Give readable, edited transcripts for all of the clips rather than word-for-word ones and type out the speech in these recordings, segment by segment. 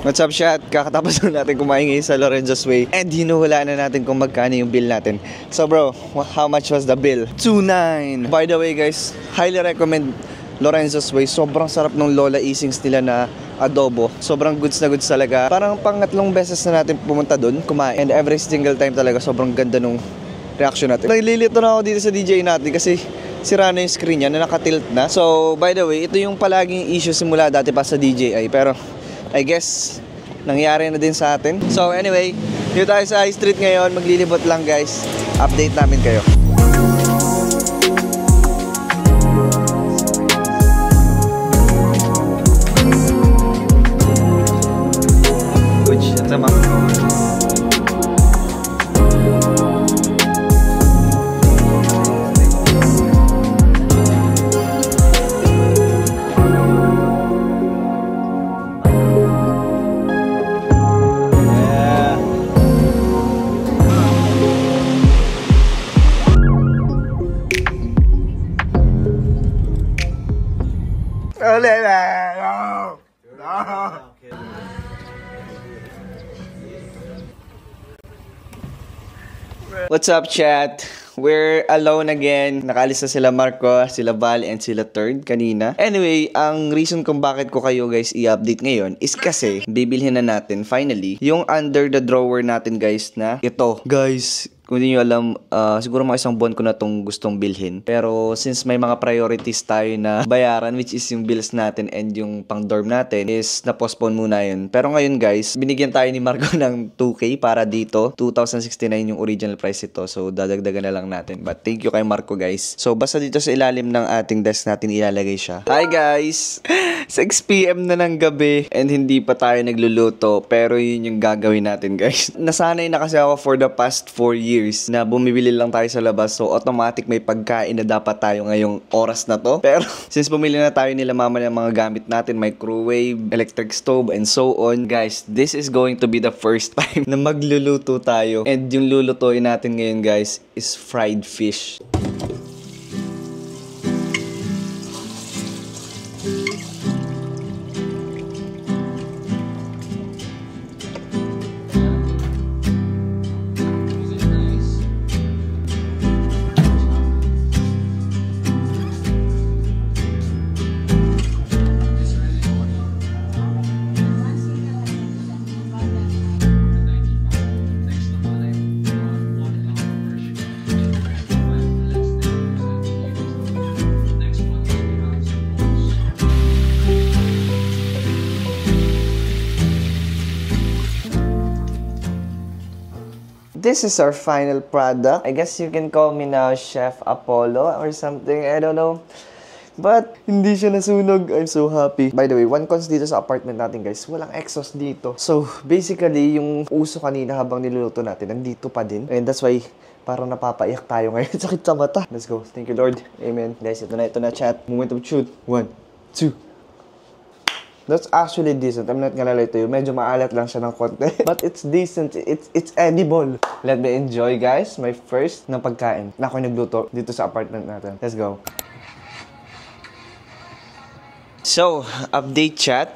What's up, chat? Kakatapos na natin kumain ngayon sa Lorenzo's Way and hinuhulaan na natin kung magkano yung bill natin. So bro, how much was the bill? 2.9. By the way guys, highly recommend Lorenzo's Way. Sobrang sarap ng Lola Isings nila na adobo. Sobrang goods na goods talaga. Parang pangatlong beses na natin pumunta dun, kumain. And every single time talaga, sobrang ganda nung reaction natin. Naglilito na ako dito sa DJ natin kasi sira na yung screen niya na nakatilt na. So by the way, ito yung palaging issue simula dati pa sa DJI. Pero I guess nangyari na din sa atin. So anyway, dito tayo sa High Street ngayon. Maglilibot lang guys. Update namin kayo. Sama. What's up, chat? We're alone again. Nakaalis na sila Marco, sila Val, and sila Third kanina. Anyway, ang reason kung bakit ko kayo guys i-update ngayon is kasi bibilhin na natin finally yung under the drawer natin guys na ito. Guys, kung hindi nyo alam, siguro mga isang buwan ko na itong gustong bilhin. Pero since may mga priorities tayo na bayaran, which is yung bills natin and yung pang dorm natin, is na-postpone muna yun. Pero ngayon guys, binigyan tayo ni Marco ng 2K para dito. 2,069 yung original price ito. So dadagdagan na lang natin. But thank you kay Marco guys. So basta dito sa ilalim ng ating desk natin ilalagay siya. Hi guys! 6 PM na ng gabi and hindi pa tayo nagluluto. Pero yun yung gagawin natin guys. Nasanay na kasi ako for the past 4 years na bumibili lang tayo sa labas. So automatic may pagkain na dapat tayo ngayong oras na to. Pero since bumili na tayo nila mama ng mga gamit natin, microwave, electric stove, and so on. Guys, this is going to be the first time na magluluto tayo. And yung lulutuin natin ngayon guys is fried fish. This is our final product. I guess you can call me now Chef Apollo or something. I don't know. But hindi siya nasunog. I'm so happy. By the way, one cons dito sa apartment natin guys, walang exhaust dito. So basically, yung uso kanina habang niluluto natin, nandito pa din. And that's why parang napapaiyak tayo ngayon. Sakit sa mata. Let's go. Thank you Lord. Amen. Guys, ito na chat. Moment of truth. 1, 2. That's actually decent. I'm not gonna lie to you. Medyo maalat lang siya ng konti. But it's decent. It's edible. Let me enjoy, guys, my first na pagkain na ako nagluto dito sa apartment natin. Let's go. So, update chat.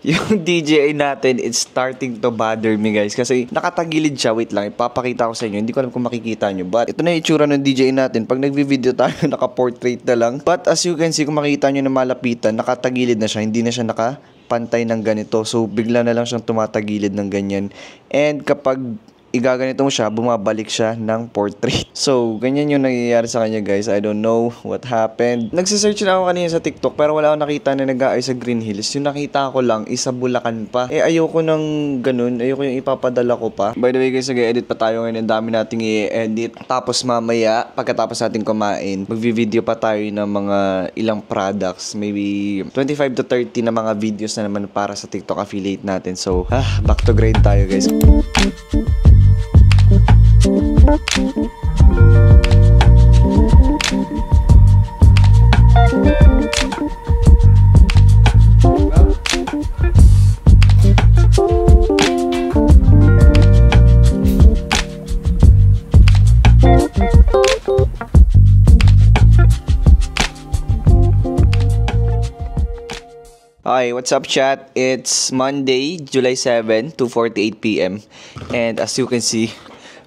Yung DJI natin, it's starting to bother me guys. Kasi nakatagilid siya. Wait lang, ipapakita ko sa inyo. Hindi ko alam kung makikita nyo. But ito na yung itsura ng DJI natin. Pag nagvi-video tayo, naka-portrait na lang. But as you can see, kung makikita nyo na malapitan, nakatagilid na siya. Hindi na siya nakapantay ng ganito. So, bigla na lang siyang tumatagilid ng ganyan. And kapag igaganito mo siya, bumabalik siya ng portrait. So, ganyan yung nangyayari sa kanya guys. I don't know what happened. Nagsisearch na ako kanina sa TikTok pero wala akong nakita na nag-aay sa Green Hills. Yung nakita ko lang, isa Bulacan pa. Eh, ayoko ng ganun. Ayoko yung ipapadala ko pa. By the way guys, nag-edit pa tayo ngayon. Ang dami nating i-edit. Tapos mamaya, pagkatapos natin kumain, magvi-video pa tayo ng mga ilang products. Maybe 25 to 30 na mga videos na naman para sa TikTok affiliate natin. So, back to grind tayo guys. Hi, what's up chat? It's Monday, July 7, 2:48 p.m. And as you can see,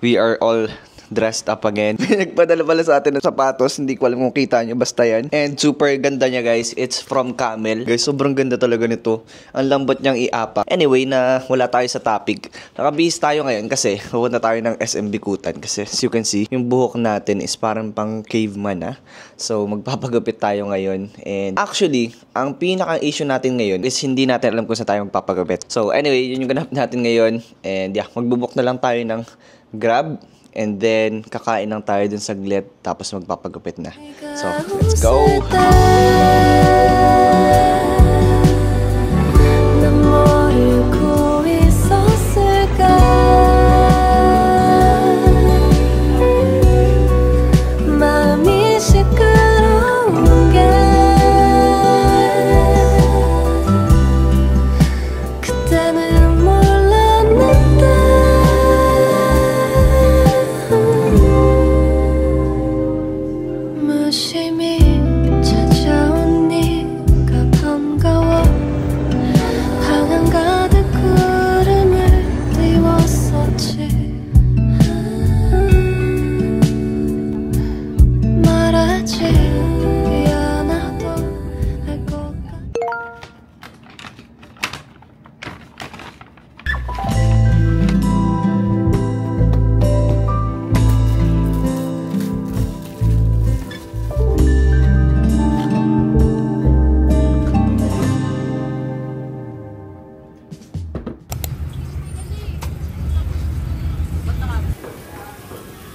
we are all dressed up again. Nagpadala pala sa atin ng sapatos. Hindi ko alam kung kita nyo. Basta yan. And super ganda niya guys. It's from Camel. Guys, sobrang ganda talaga nito. Ang lambot niyang iapak. Anyway, na wala tayo sa topic. Nakabihis tayo ngayon kasi pupunta tayo ng SM Bikutan. Kasi as you can see, yung buhok natin is parang pang caveman So, magpapagupit tayo ngayon. And actually, ang pinaka-issue natin ngayon is hindi natin alam kung saan tayo magpapagupit. So, anyway, yun yung ganap natin ngayon. And yeah, magbubok na lang tayo ng Grab. And then, kakain lang tayo dun saglit. Tapos magpapagupit na. So, let's go!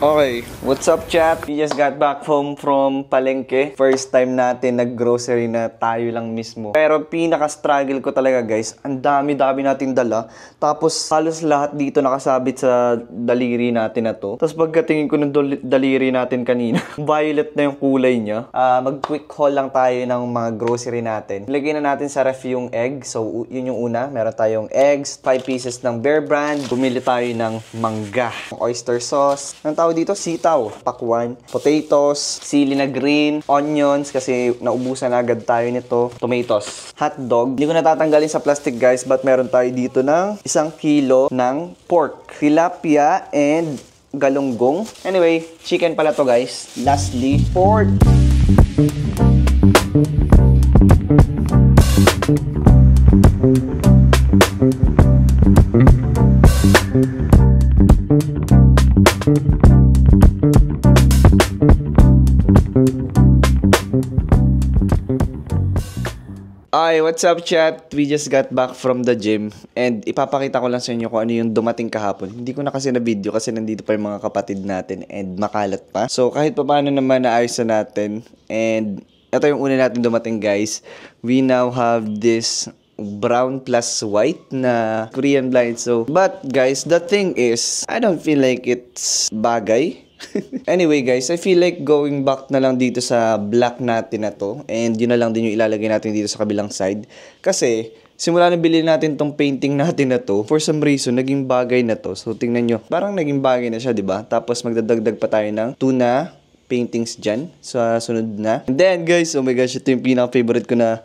Okay, what's up chat? We just got back home from Palengke. First time natin nag-grocery na tayo lang mismo. Pero pinaka-struggle ko talaga guys, ang dami-dami natin dala. Tapos halos lahat dito nakasabit sa daliri natin na to. Tapos pagkatingin ko ng daliri natin kanina, violet na yung kulay niya. Mag-quick haul lang tayo ng mga grocery natin. Lagyan na natin sa ref yung egg. So yun yung una. Meron tayong eggs, 5 pieces ng Bear Brand. Bumili tayo ng mangga, oyster sauce. Ang tawag dito, sitaw, pakwan, potatoes, sili na green, onions kasi naubusan agad tayo nito, tomatoes, hotdog. Hindi ko natatanggalin sa plastic guys, but meron tayo dito ng 1 kilo ng pork, tilapia, and galunggong. Anyway, chicken pala to guys. Lastly, pork. Hi, what's up chat? We just got back from the gym and ipapakita ko lang sa inyo kung ano yung dumating kahapon. Hindi ko na kasi na video kasi nandito pa yung mga kapatid natin and makalat pa. So kahit pa paano naman naayos na natin, and ito yung una natin dumating guys. We now have this brown plus white na Korean blind. So, but guys, the thing is, I don't feel like it's bagay. Anyway guys, I feel like going back na lang dito sa black natin na to. And yun na lang din yung ilalagay natin dito sa kabilang side. Kasi, simula na bilhin natin tong painting natin na to, for some reason, naging bagay na to. So, tingnan nyo. Parang naging bagay na siya, diba? Tapos, magdadagdag pa tayo ng tuna paintings dyan sa sunod na. And then guys, oh my gosh, ito yung pinaka-favorite ko na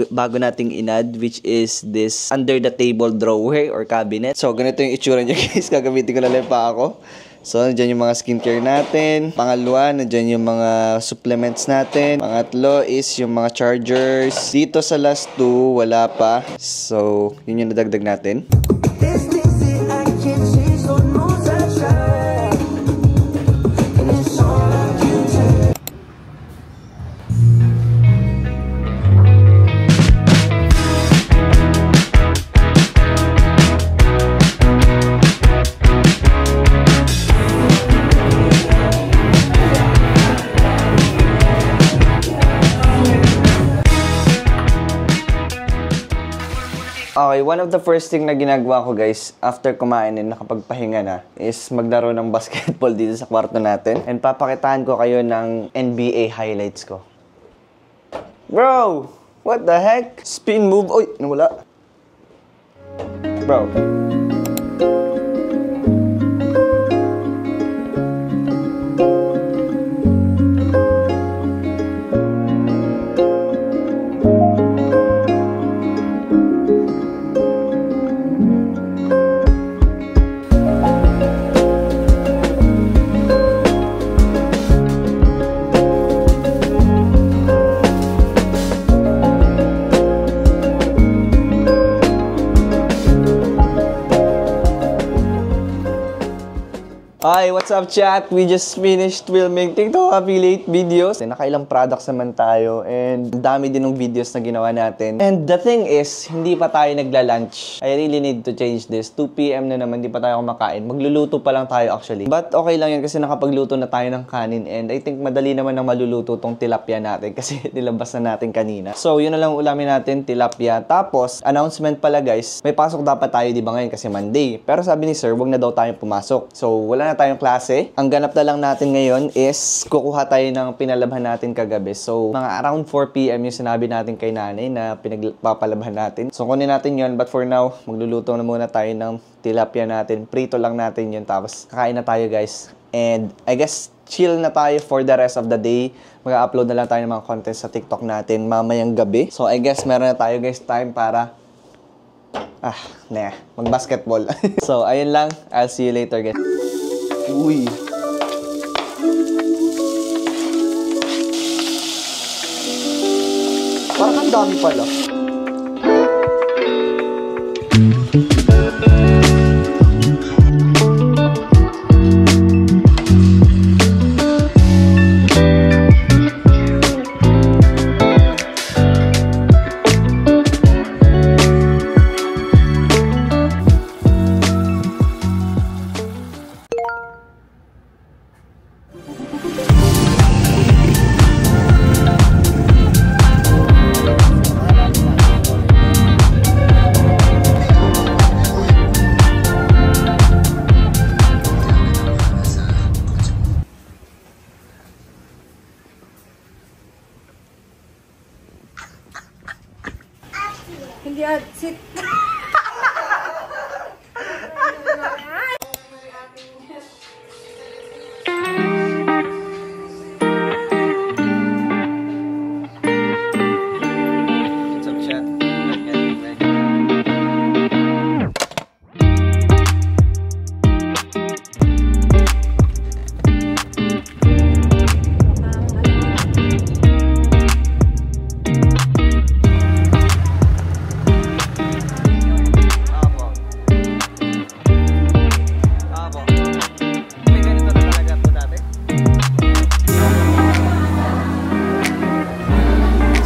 bago nating inad, which is this under the table drawer or cabinet. So, ganito yung itsura niya guys. Gagamitin ko na lang pa ako. So, nandyan yung mga skincare natin. Pangalawa, nandyan yung mga supplements natin. Pangatlo is yung mga chargers. Dito sa last two, wala pa. So, yun yung nadagdag natin. Okay, one of the first thing na ginagawa ko guys, after kumain and nakapagpahinga na, is maglaro ng basketball dito sa kwarto natin. And papakitaan ko kayo ng NBA highlights ko. Bro! What the heck? Spin move. Uy! Nawala. Bro. Hi, what's up chat? We just finished filming TikTok affiliate videos. Nakailang products naman tayo and dami din ng videos na ginawa natin. And the thing is, hindi pa tayo nagla-lunch. I really need to change this. 2 PM na naman, hindi pa tayo kumakain. Magluluto pa lang tayo actually. But okay lang yan kasi nakapagluto na tayo ng kanin and I think madali naman ang maluluto tong tilapia natin kasi nilabas na natin kanina. So, yun na lang ulamin natin, tilapia. Tapos, announcement pala guys, may pasok dapat tayo di ba ngayon kasi Monday. Pero sabi ni sir, wag na daw tayong pumasok. So, wala na tayong klase. Ang ganap na lang natin ngayon is kukuha tayo ng pinalabhan natin kagabi. So, mga around 4 PM yung sinabi natin kay nanay na pinagpapalabhan natin. So, kunin natin yun. But for now, magluluto na muna tayo ng tilapia natin. Prito lang natin yun. Tapos, kakain na tayo guys. And I guess, chill na tayo for the rest of the day. Mag-upload na lang tayo ng mga content sa TikTok natin mamayang gabi. So, I guess, meron na tayo guys time para mag-basketball. So, ayun lang. I'll see you later guys. Uy. Parang ang dami pala. Hindi sit.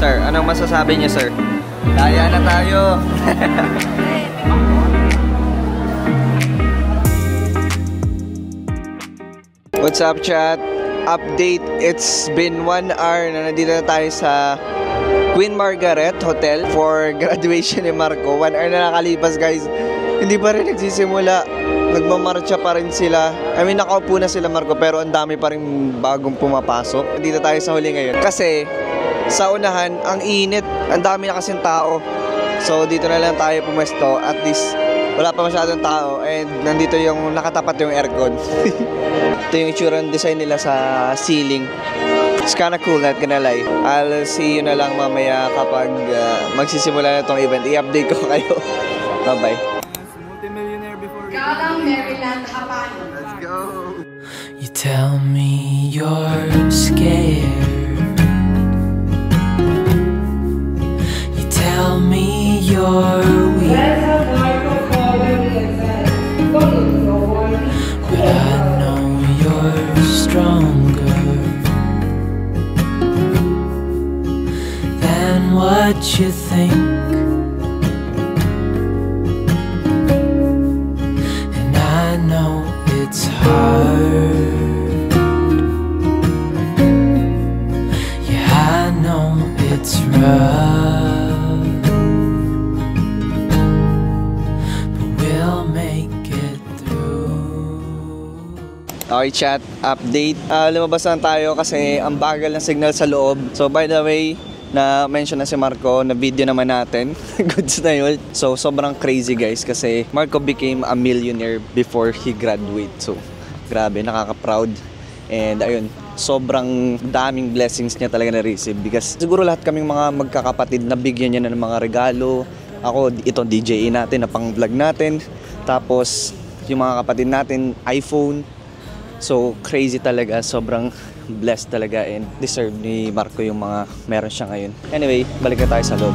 Sir, anong masasabi niyo, sir? Daya na tayo. What's up, chat? Update, it's been 1 hour na nandito na tayo sa Queen Margaret Hotel for graduation ni Marco. 1 hour na nakalipas, guys. Hindi pa rin nagsisimula. Nagmamarcha pa rin sila. I mean, nakaupo na sila, Marco, pero ang dami pa rin bagong pumapasok. Nandito tayo sa huli ngayon. Kasi, sa unahan, ang init. Ang dami na kasing tao. So, dito na lang tayo pumesto. At least, wala pa masyadong tao. And nandito yung nakatapat yung aircon. Ito yung itsura ng design nila sa ceiling. It's kinda cool, not gonna lie. I'll see you na lang mamaya kapag magsisimula na itong event. I-update ko kayo. Bye-bye. Multi-millionaire before we Let's go! You tell me you're scared. You tell me you're weak. But I know you're stronger than what you think. And I know it's hard. Yeah, I know it's rough, but we'll make it through. Okay, chat, update. Lumabas na tayo kasi ang bagal ng signal sa loob. So, by the way, na-mention na si Marco, na video naman natin. Goods na yun. So, sobrang crazy guys kasi Marco became a millionaire before he graduate. So, grabe, nakaka-proud. And ayun, sobrang daming blessings niya talaga na-receive because siguro lahat kaming mga magkakapatid na bigyan niya na ng mga regalo. Ako, itong DJI natin na pang-vlog natin. Tapos, yung mga kapatid natin, iPhone. So, crazy talaga. Sobrang blessed talaga and deserve ni Marco yung mga meron siya ngayon. Anyway, balik na tayo sa loob.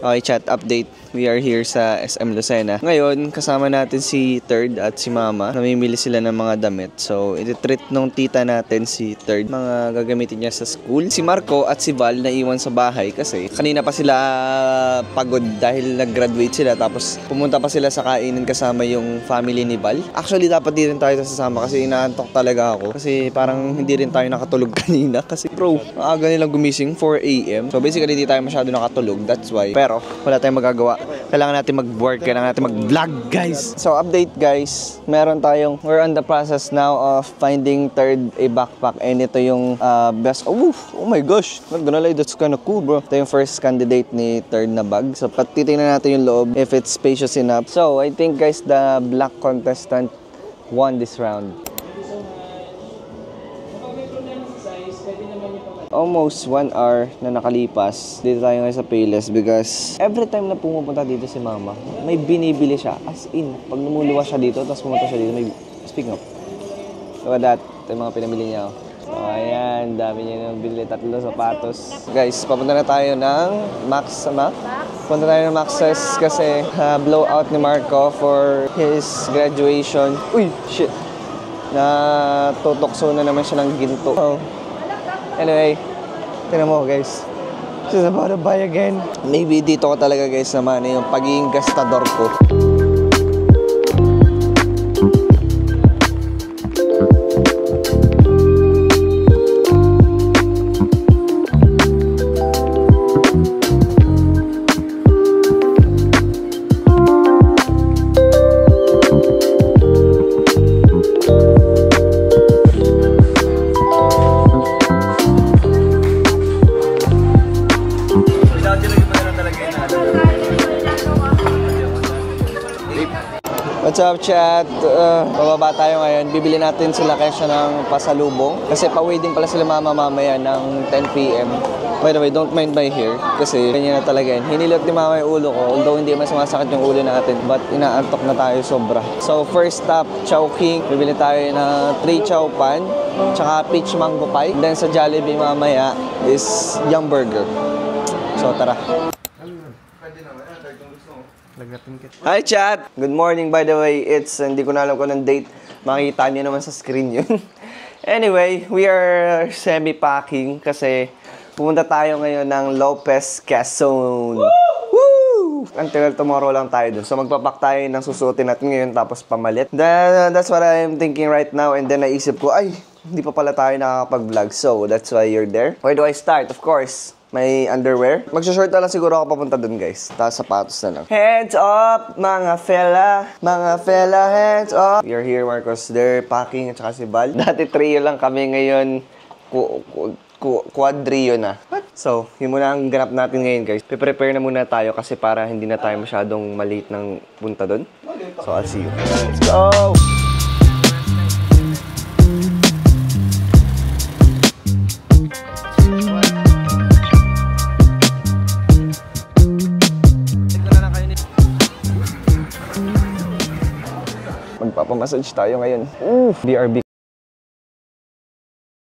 Okay, chat update. We are here sa SM Lucena. Ngayon, kasama natin si Third at si Mama. Namimili sila ng mga damit. So, iti-treat nung tita natin si Third. Mga gagamitin niya sa school. Si Marco at si Val naiwan sa bahay kasi kanina pa sila pagod dahil nag-graduate sila. Tapos, pumunta pa sila sa kainan kasama yung family ni Val. Actually, dapat di rin tayo sasama kasi inaantok talaga ako. Kasi parang hindi rin tayo nakatulog kanina. Kasi bro, aga nilang gumising, 4 AM. So, basically, hindi tayo masyado nakatulog. That's why. Pero, wala tayong magagawa. Kailangan natin mag-work, kailangan natin mag-vlog, guys. So, update, guys. We're on the process now of finding Third a backpack. And ito yung best, oh my gosh. Not gonna lie, that's kinda cool, bro. Ito yung first candidate ni Third na bag. So, titingnan natin yung loob if it's spacious enough. So, I think, guys, the black contestant won this round. Almost 1 hour na nakalipas dito tayo ngayon sa Payless because every time na pumupunta dito si Mama, may binibili siya. As in, pag lumuluwas siya dito, tapos pumunta siya dito, may... Speaking of, look at that. Ito yung mga pinamili niya. So, ayan, dami niya nang bili. 3 sapatos. Guys, papunta na tayo ng Max, Punta tayo ng Max's kasi blowout ni Marco for his graduation. Uy, shit. Natutokso na naman siya ng ginto. So, anyway, tingnan mo guys. She's about to buy again. Maybe dito ko talaga guys naman yung pagiging gastador ko. What's up, chat? Bababa tayo ngayon. Bibili natin sila kesya ng pasalubong. Kasi pa-waiting pala sila Mama mamaya ng 10 PM. By the way, don't mind my hair. Kasi ganyan na talaga yan. Hinilot ni Mama yung ulo ko. Although hindi man sumasakit yung ulo natin. But inaantok na tayo sobra. So, first stop, Chowking. Bibili tayo ng 3 chow pan. Tsaka peach mango pie. Then sa Jollibee mamaya is Yum Burger. So, tara. Hi chat! Good morning by the way. Hindi ko na alam kung anong date. Makikita niyo naman sa screen yun. Anyway, we are semi-packing kasi pumunta tayo ngayon ng Lopez Quezon. Woo! Until tomorrow lang tayo dun. So magpapak tayo ng susuotin natin ngayon tapos pamalit. That's what I'm thinking right now. And then naisip ko, ay, hindi pa pala tayo nakakapag-vlog. So that's why you're there. Where do I start? Of course, may underwear. Magsushort na lang siguro ako papunta dun, guys. Tapos sapatos na lang. Hands up, mga fella. Mga fella, hands up. We are here, Marcos. They're packing at saka si Val. Dati trio lang kami ngayon. Quadrio na. What? So, yun muna ang ganap natin ngayon, guys. Prepare na muna tayo kasi para hindi na tayo masyadong maliit ng punta dun. So, I'll see you. Let's go! Magpapamassage tayo ngayon. BRB